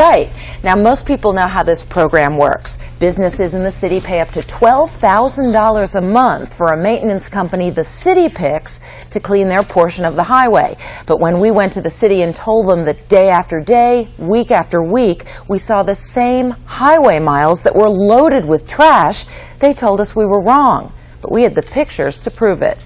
right. Now, most people know how this program works. Businesses in the city pay up to $12,000 a month for a maintenance company the city picks to clean their portion of the highway. But when we went to the city and told them that day after day, week after week, we saw the same highway miles that were loaded with trash, they told us we were wrong. But we had the pictures to prove it.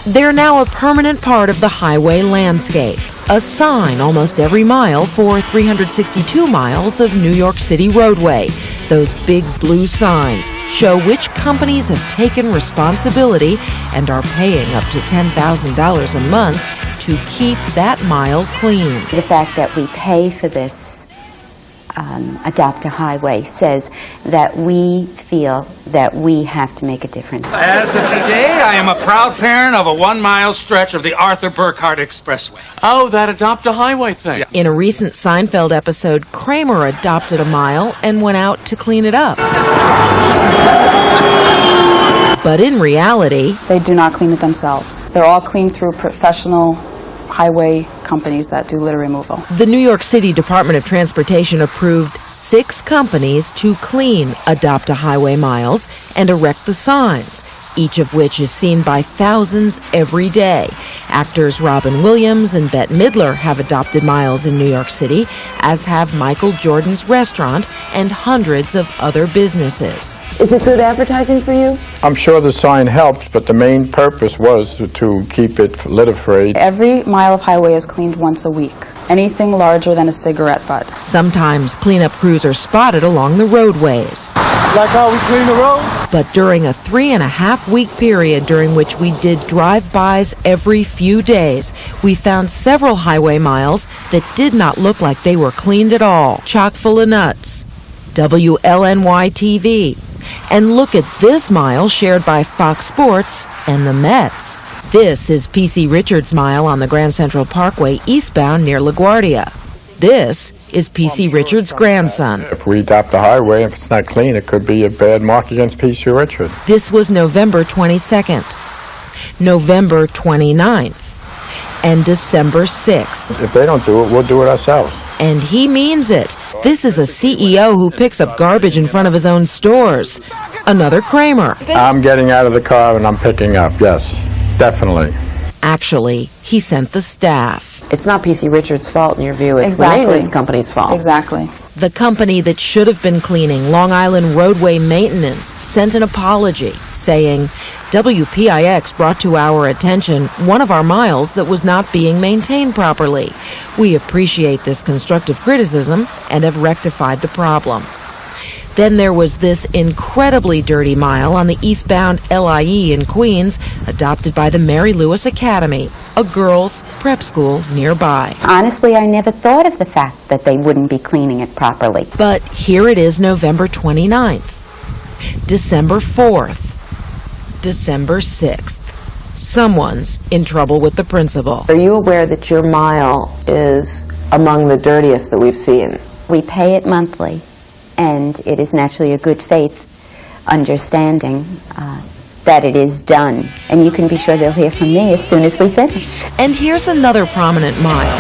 They're now a permanent part of the highway landscape. A sign almost every mile for 362 miles of New York City roadway. Those big blue signs show which companies have taken responsibility and are paying up to $10,000 a month to keep that mile clean. The fact that we pay for this Adopt a Highway says that we feel that we have to make a difference. As of today, I am a proud parent of a 1-mile stretch of the Arthur Burkhart Expressway. Oh, that Adopt a Highway thing. Yeah. In a recent Seinfeld episode, Kramer adopted a mile and went out to clean it up. But in reality, they do not clean it themselves. They're all cleaned through professional highway companies that do litter removal. The New York City Department of Transportation approved 6 companies to clean Adopt a Highway miles and erect the signs, each of which is seen by thousands every day. Actors Robin Williams and Bette Midler have adopted miles in New York City, as have Michael Jordan's restaurant and hundreds of other businesses. Is it good advertising for you? I'm sure the sign helps, but the main purpose was to keep it litter-free. Every mile of highway is cleaned once a week. Anything larger than a cigarette butt. Sometimes cleanup crews are spotted along the roadways. Like how we clean the roads? But during a 3.5-week period during which we did drive-bys every few days, we found several highway miles that did not look like they were cleaned at all. Chock full of nuts. WLNY-TV. And look at this mile shared by Fox Sports and the Mets. This is P.C. Richards' mile on the Grand Central Parkway eastbound near LaGuardia. This is P.C. Richards' grandson. If we adopt the highway, if it's not clean, it could be a bad mark against P.C. Richards. This was November 22nd, November 29th, and December 6th. If they don't do it, we'll do it ourselves. And he means it. This is a CEO who picks up garbage in front of his own stores. Another Kramer. I'm getting out of the car and I'm picking up, yes, definitely. Actually, he sent the staff. It's not P.C. Richards' fault in your view, it's Exactly. the maintenance company's fault. Exactly. The company that should have been cleaning Long Island roadway maintenance sent an apology, saying, WPIX brought to our attention one of our miles that was not being maintained properly. We appreciate this constructive criticism and have rectified the problem. Then there was this incredibly dirty mile on the eastbound LIE in Queens, adopted by the Mary Lewis Academy, a girls' prep school nearby. Honestly, I never thought of the fact that they wouldn't be cleaning it properly. But here it is, November 29th, December 4th, December 6th. Someone's in trouble with the principal. Are you aware that your mile is among the dirtiest that we've seen? We pay it monthly, and it is naturally a good faith understanding that it is done. And you can be sure they'll hear from me as soon as we finish. And here's another prominent mile.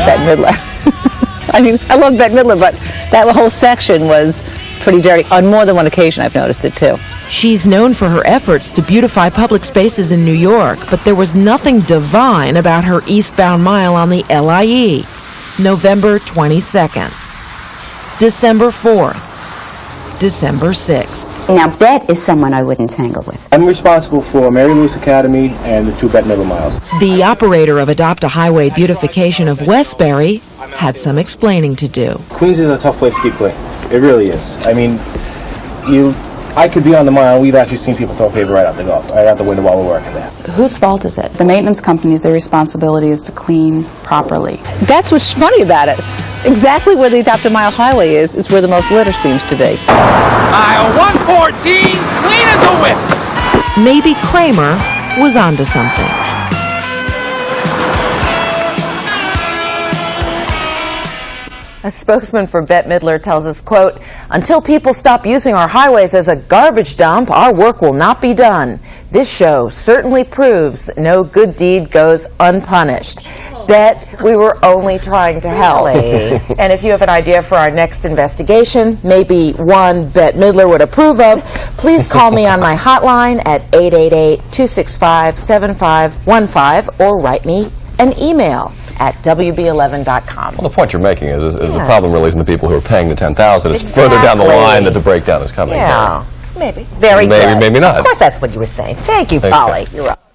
Bette Midler. I mean, I love Bette Midler, but that whole section was pretty dirty. On more than one occasion, I've noticed it, too. She's known for her efforts to beautify public spaces in New York, but there was nothing divine about her eastbound mile on the LIE. November 22nd, December 4th, December 6th. Now, Bette is someone I wouldn't tangle with. I'm responsible for Mary Lewis Academy and the 2 Bette Midler miles. The operator of Adopt a Highway Beautification of Westbury had some explaining to do. Queens is a tough place to keep clean. It really is. I mean, I could be on the mile. We've actually seen people throw paper right out the window while we're working there. Whose fault is it? The maintenance companies, their responsibility is to clean properly. That's what's funny about it. Exactly where the Adopt a Mile highway is where the most litter seems to be. Aisle 114, clean as a whistle. Maybe Kramer was onto something. A spokesman for Bette Midler tells us, quote, until people stop using our highways as a garbage dump, our work will not be done. This show certainly proves that no good deed goes unpunished. Bet we were only trying to help. And if you have an idea for our next investigation, maybe one Bette Midler would approve of, please call me on my hotline at 888-265-7515 or write me an email at WB11.com. Well, the point you're making is the problem really isn't the people who are paying the $10,000. It's further down the line that the breakdown is coming. Yeah, maybe. Maybe not. Of course, that's what you were saying. Thank you, Polly. You're up.